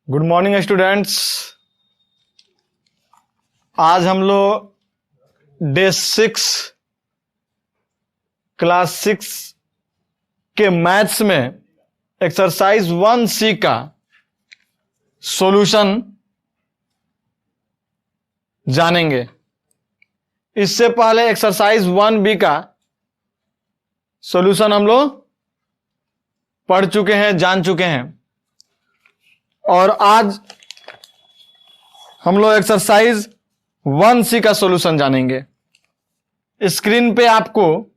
Good morning students. आज हम लोग डे 6 क्लास 6 के मैथ्स में एक्सरसाइज 1C का सॉल्यूशन जानेंगे। इससे पहले एक्सरसाइज 1B का सॉल्यूशन हम लोग पढ़ चुके हैं, जान चुके हैं, और आज हम लोग एक्सरसाइज 1C का सॉल्यूशन जानेंगे। स्क्रीन पे आपको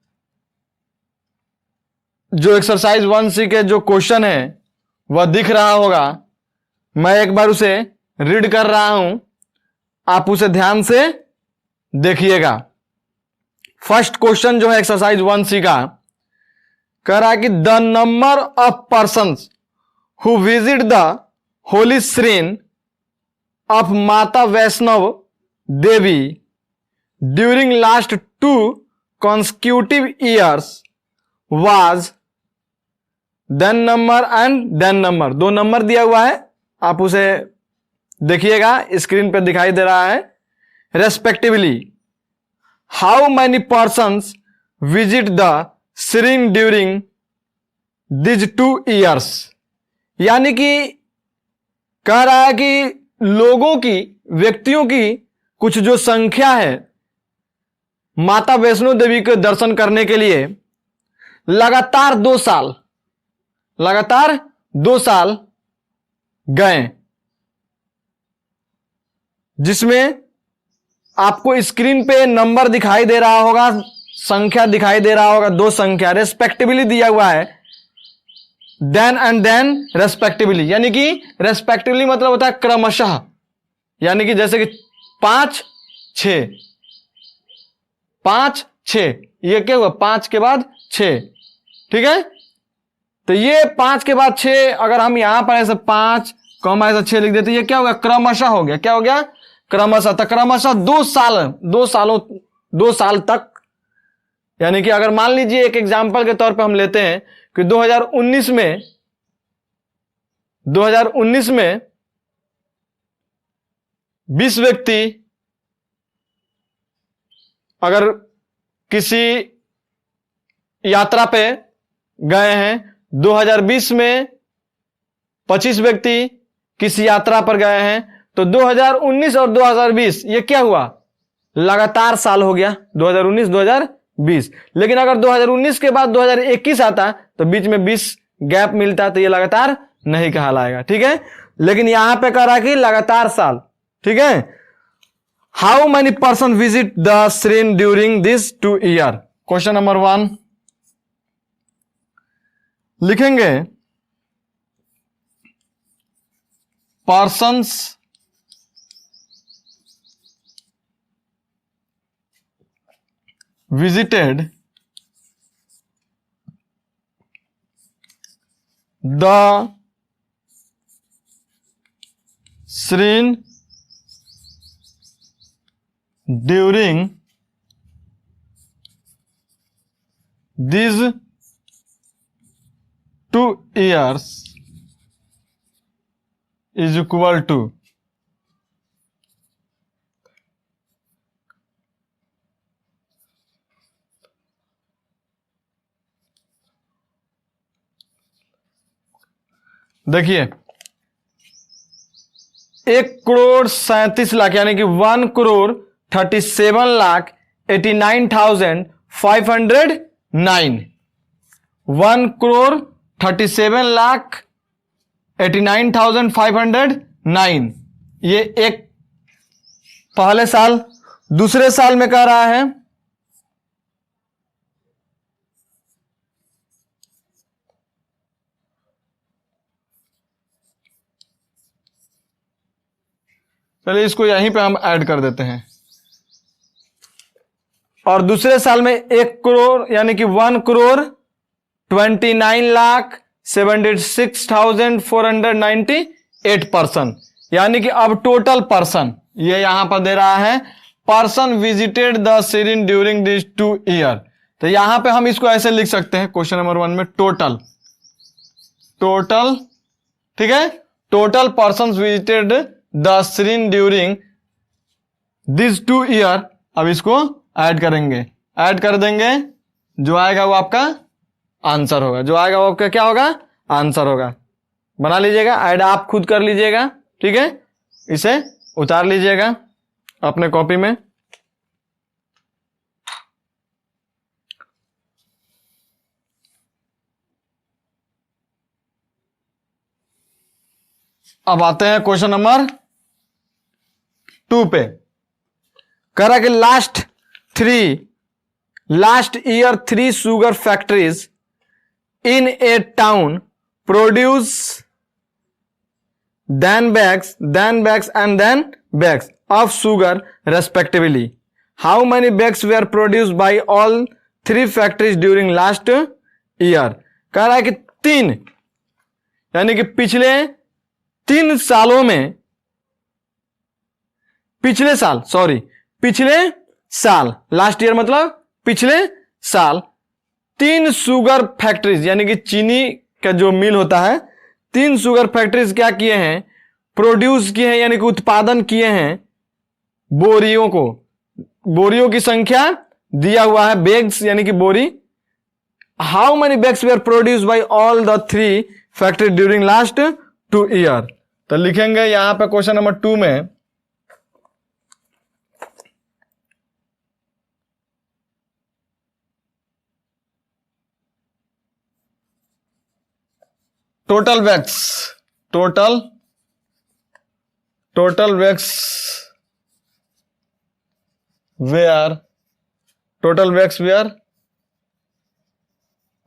जो एक्सरसाइज 1C के जो क्वेश्चन है वह दिख रहा होगा। मैं एक बार उसे रीड कर रहा हूं, आप उसे ध्यान से देखिएगा। फर्स्ट क्वेश्चन जो है एक्सरसाइज 1C का कह रहा है कि the number of persons who visit the holy shrine of Mata Vaishno Devi during last 2 consecutive years was then number and then number. 2 number दिया हुआ है, आप उसे देखिएगा, स्क्रीन पर दिखाई दे रहा है। Respectively how many persons visit the shrine during these 2 years। यानी कि कह रहा है कि लोगों की, व्यक्तियों की कुछ जो संख्या है माता वैष्णो देवी के दर्शन करने के लिए लगातार 2 साल गए, जिसमें आपको स्क्रीन पे नंबर दिखाई दे रहा होगा, संख्या दिखाई दे रहा होगा, 2 संख्या रेस्पेक्टिवली दिया हुआ है, देन एंड देन रेस्पेक्टिवली। यानी कि रेस्पेक्टिवली मतलब होता है क्रमशः, यानी कि जैसे कि 5 6, ये क्या हुआ 5 के बाद 6, ठीक है। तो ये 5 के बाद 6, अगर हम यहां पर ऐसे 5 कॉमा ऐसा 6 लिख देते, ये क्या हो गया, क्रमशः हो गया। क्या हो गया, क्रमशः। तो क्रमशः 2 साल तक। यानी कि अगर मान लीजिए एक एग्जांपल के तौर पे हम लेते हैं कि 2019 में 20 व्यक्ति अगर किसी यात्रा पे गए हैं, 2020 में 25 व्यक्ति किसी यात्रा पर गए हैं, तो 2019 और 2020 ये क्या हुआ, लगातार साल हो गया, 2019 2020। लेकिन अगर 2019 के बाद 2021 आता तो बीच में 20 गैप मिलता तो ये लगातार नहीं कहलाएगा, ठीक है। लेकिन यहां पे कह रहा है कि लगातार साल, ठीक है। How many person visit the shrine during this 2 year। Question number 1 लिखेंगे, persons visited the Shrine during these 2 years is equal to देखिए 1,37,00,000 यानी कि 1,37,89,509 1,37,89,509 ये एक पहले साल। दूसरे साल में कह रहा है चलिए इसको यहीं पे हम ऐड कर देते हैं, और दूसरे साल में 1 करोड़ यानी कि 1,29,76,498 पर्सन। यानी कि अब टोटल पर्सन ये यहां पर दे रहा है, person visited the shrine during this 2 year। तो यहां पे हम इसको ऐसे लिख सकते हैं क्वेश्चन नंबर 1 में, टोटल, ठीक है, total person visited the shrine during this 2 year. अब इसको ऐड करेंगे, ऐड कर देंगे, जो आएगा वो आपका आंसर होगा, जो आएगा वो आपका क्या होगा, आंसर होगा। बना लीजिएगा, ऐड आप खुद कर लीजिएगा, ठीक है। इसे उतार लीजिएगा अपने कॉपी में। अब आते हैं क्वेश्चन नंबर 2 पे। कह रहा कि last year 3 sugar factories in A town produce then bags and then bags of sugar respectively. How many bags were produced by all 3 factories during last year? कह रहा है कि 3 यानी कि पिछले 3 सालों में, पिछले साल, लास्ट ईयर मतलब पिछले साल 3 शुगर फैक्ट्रीज यानी कि चीनी का जो मिल होता है, 3 शुगर फैक्ट्रीज क्या किए हैं, प्रोड्यूस किए हैं यानी कि उत्पादन किए हैं बोरियों को। बोरियों की संख्या दिया हुआ है, बैग्स यानी कि बोरी। How many bags were produce by all the 3 factory during last 2 year. तो लिखेंगे यहां पे क्वेश्चन नंबर 2 में total bags were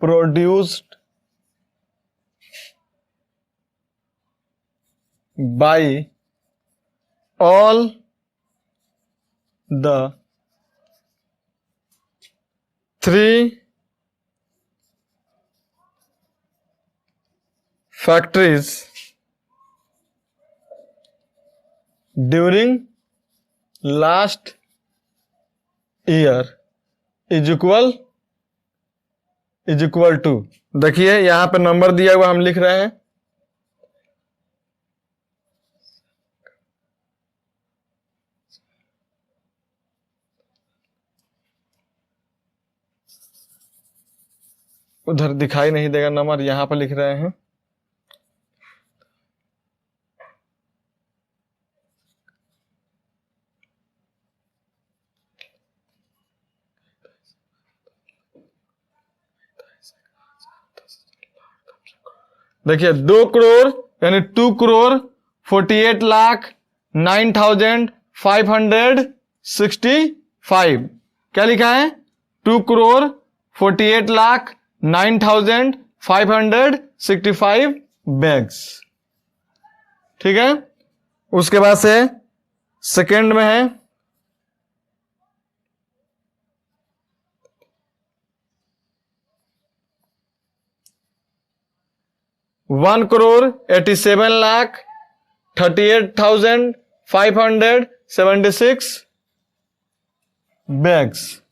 produced by all the 3 factories during last year is equal to, देखिए यहां पे नंबर दिया हुआ हम लिख रहे हैं। उधर दिखाई नहीं देगा नंबर, यहां पर लिख रहे हैं। देखिए 2 करोड़ यानी 2,48,09,565। क्या लिखा है, 2,48,09,565 बैग्स, ठीक है। उसके बाद से सेकेंड में है 1,87,38,576 बैग्स।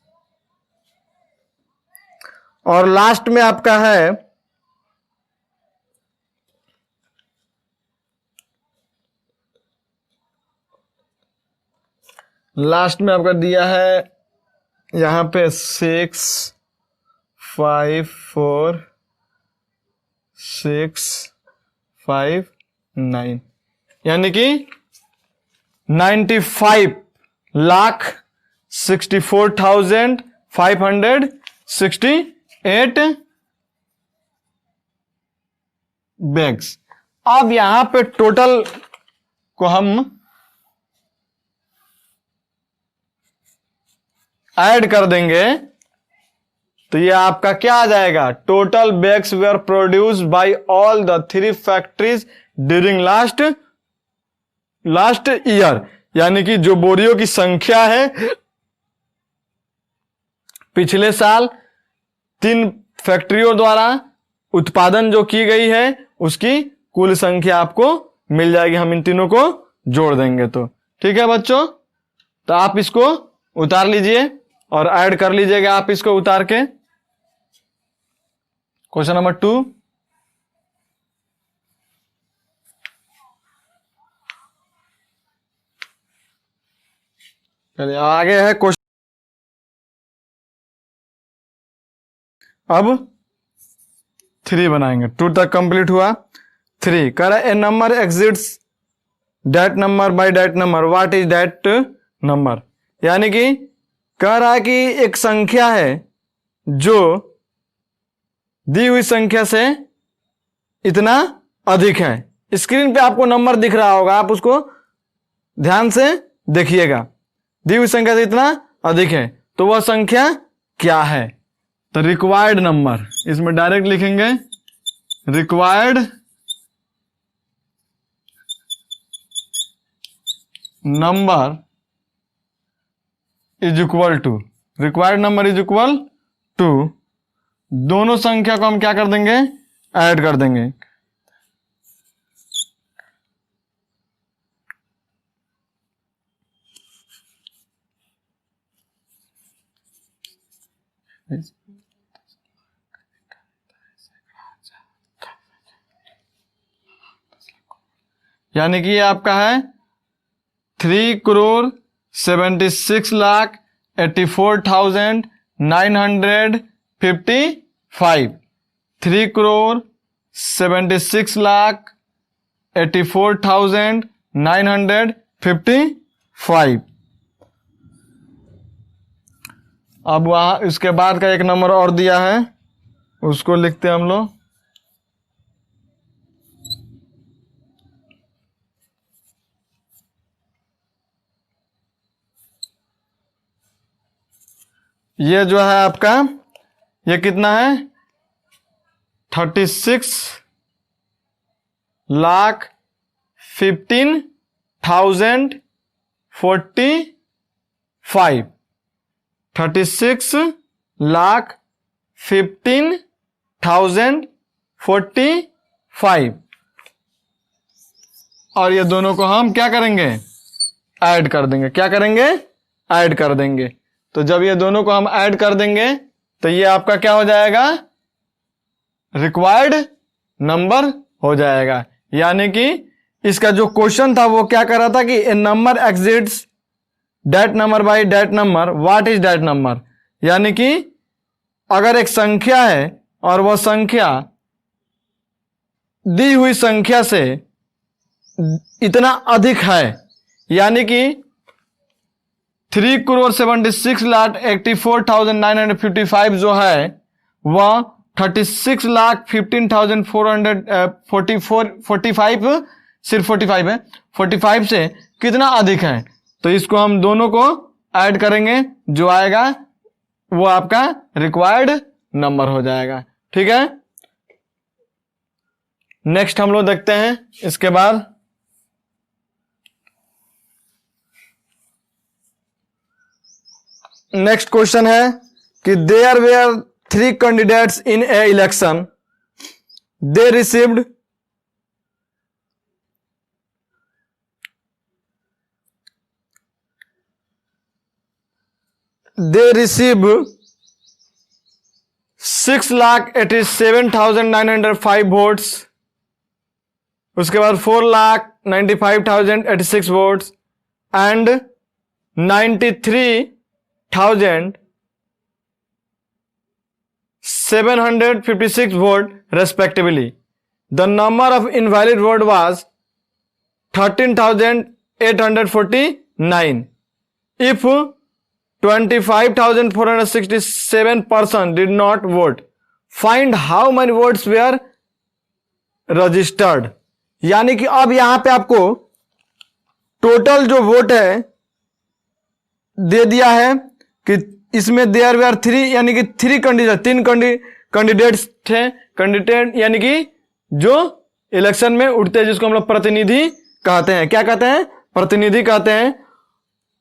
और लास्ट में आपका है दिया है यहां पे 6,5,4,6,5,9 यानी कि 95,64,568 बैग्स। अब यहां पे टोटल को हम ऐड कर देंगे तो ये आपका क्या आ जाएगा, total bags were produced by all the 3 factories during last year, यानी कि जो बोरियों की संख्या है पिछले साल 3 फैक्ट्रियों द्वारा उत्पादन जो की गई है उसकी कुल संख्या आपको मिल जाएगी। हम इन तीनों को जोड़ देंगे तो ठीक है बच्चों। तो आप इसको उतार लीजिए और ऐड कर लीजिएगा आप इसको उतार के। क्वेश्चन नंबर 2, चलिए आगे है क्वेश्चन। अब 3 बनाएंगे, 2 तक कंप्लीट हुआ। 3 कह रहा है a number exceeds that number by that number, what is that number. यानी कि कह रहा है कि एक संख्या है जो दी हुई संख्या से इतना अधिक है। स्क्रीन पे आपको नंबर दिख रहा होगा, आप उसको ध्यान से देखिएगा। दी हुई संख्या से इतना अधिक है तो वह संख्या क्या है। तो रिक्वायर्ड नंबर, इसमें डायरेक्ट लिखेंगे required number is equal to, required number is equal to, दोनों संख्या को हम क्या कर देंगे, ऐड कर देंगे। यानी कि ये आपका है 3,76,84,955, 3,76,84,955। अब वहां इसके बाद का एक नंबर और दिया है, उसको लिखते हैं हम लोग। ये जो है आपका, ये कितना है, 36,15,045, 36,15,045। और ये दोनों को हम क्या करेंगे, ऐड कर देंगे। क्या करेंगे, ऐड कर देंगे। तो जब ये दोनों को हम ऐड कर देंगे तो ये आपका क्या हो जाएगा, रिक्वायर्ड नंबर हो जाएगा। यानी कि इसका जो क्वेश्चन था वो क्या कर रहा था कि a number exceeds that number by that number, what is that number. यानी कि अगर एक संख्या है और वह संख्या दी हुई संख्या से इतना अधिक है, यानी कि 3,76,84,955 जो है वह 36,15,445, सिर्फ 45 है, 45 से कितना अधिक है। तो इसको हम दोनों को ऐड करेंगे, जो आएगा वो आपका रिक्वायर्ड नंबर हो जाएगा। ठीक है, नेक्स्ट हम लोग देखते हैं। इसके बाद नेक्स्ट क्वेश्चन है कि there were 3 candidates in a election, they received receive 6,87,905 votes, उसके बाद 4,95,086 votes and 93,756 vote respectively. The number of invalid vote was 13,849. If 25,467 person did not vote, find how many votes were registered. यानी कि अब यहां पे आपको total जो vote है दे दिया है कि इसमें देयर वेयर 3, यानी कि 3 कैंडिडेट, 3 कैंडिडेट्स थे। कैंडिडेट यानी कि जो इलेक्शन में उठते हैं, जिसको हम लोग प्रतिनिधि कहते हैं। क्या कहते हैं, प्रतिनिधि कहते हैं।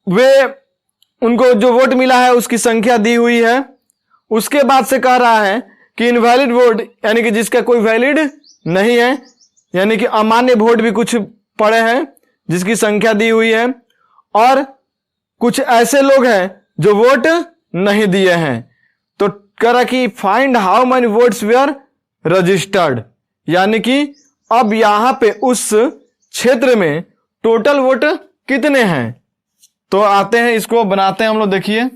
वे उनको जो वोट मिला है उसकी संख्या दी हुई है। उसके बाद से कह रहा है कि इनवैलिड वोट, यानी कि जिसका कोई वैलिड नहीं है, यानी कि अमान्य वोट भी कुछ पड़े हैं जिसकी संख्या दी हुई है, और कुछ ऐसे लोग हैं जो वोट नहीं दिए हैं। तो कह रहा कि find how many votes were registered, यानी कि अब यहां पे उस क्षेत्र में टोटल वोट कितने हैं। तो आते हैं, इसको बनाते हैं हम लोग। देखिए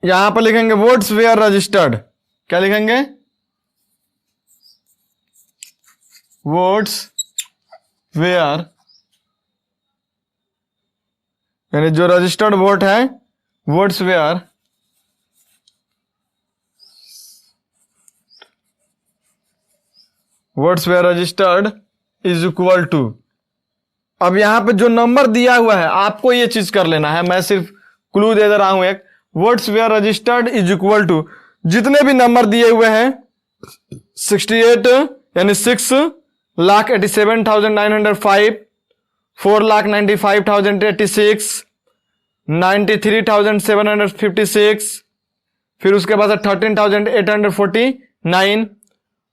यहां पर लिखेंगे वोट्स वेयर रजिस्टर्ड। क्या लिखेंगे? वोट्स वेयर, यानी जो रजिस्टर्ड वोट है, votes were registered is equal to. अब यहां पे जो नंबर दिया हुआ है आपको ये चीज कर लेना है, मैं सिर्फ क्लू दे रहा हूं एक। Votes were registered is equal to जितने भी नंबर दिए हुए हैं 68 यानी 6,87,905, 4,95,086, 93,756, फिर उसके बाद 13,849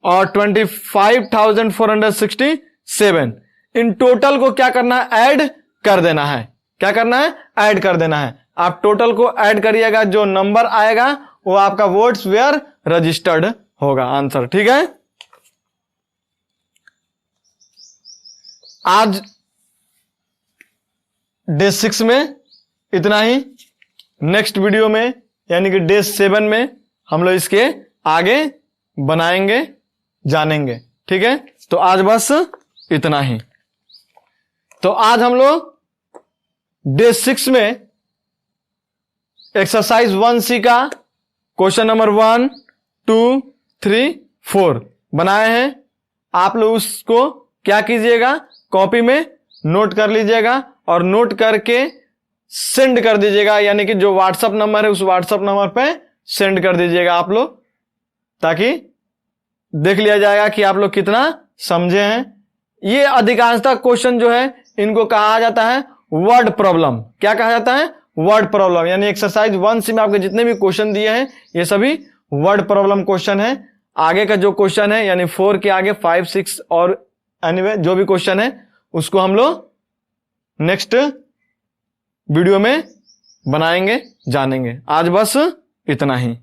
और 25,467। इन टोटल को क्या करना है? ऐड कर देना है। क्या करना है? ऐड कर देना है। आप टोटल को ऐड करिएगा, जो नंबर आएगा वो आपका वोट्स वेयर रजिस्टर्ड होगा आंसर। ठीक है, आज डे 6 में इतना ही। नेक्स्ट वीडियो में यानी कि डे 7 में हम लोग इसके आगे बनाएंगे, जानेंगे। ठीक है, तो आज बस इतना ही। तो आज हम लोग डे 6 में एक्सरसाइज 1C का क्वेश्चन नंबर 1, 2, 3, 4 बनाए हैं। आप लोग उसको क्या कीजिएगा? कॉपी में नोट कर लीजिएगा और नोट करके सेंड कर दीजिएगा, यानी कि जो व्हाट्सएप नंबर है उस व्हाट्सएप नंबर पे सेंड कर दीजिएगा आप लोग, ताकि देख लिया जाएगा कि आप लोग कितना समझे हैं। ये अधिकांशतः क्वेश्चन जो है इनको कहा जाता है वर्ड प्रॉब्लम। क्या कहा जाता है? Word problem. यानी एक्सरसाइज 1C में आपके जितने भी क्वेश्चन दिए हैं ये सभी वर्ड प्रॉब्लम क्वेश्चन है। आगे का जो क्वेश्चन है यानी 4 के आगे 5, 6 और एनीवे जो भी क्वेश्चन है उसको हम लोग नेक्स्ट वीडियो में बनाएंगे, जानेंगे। आज बस इतना ही।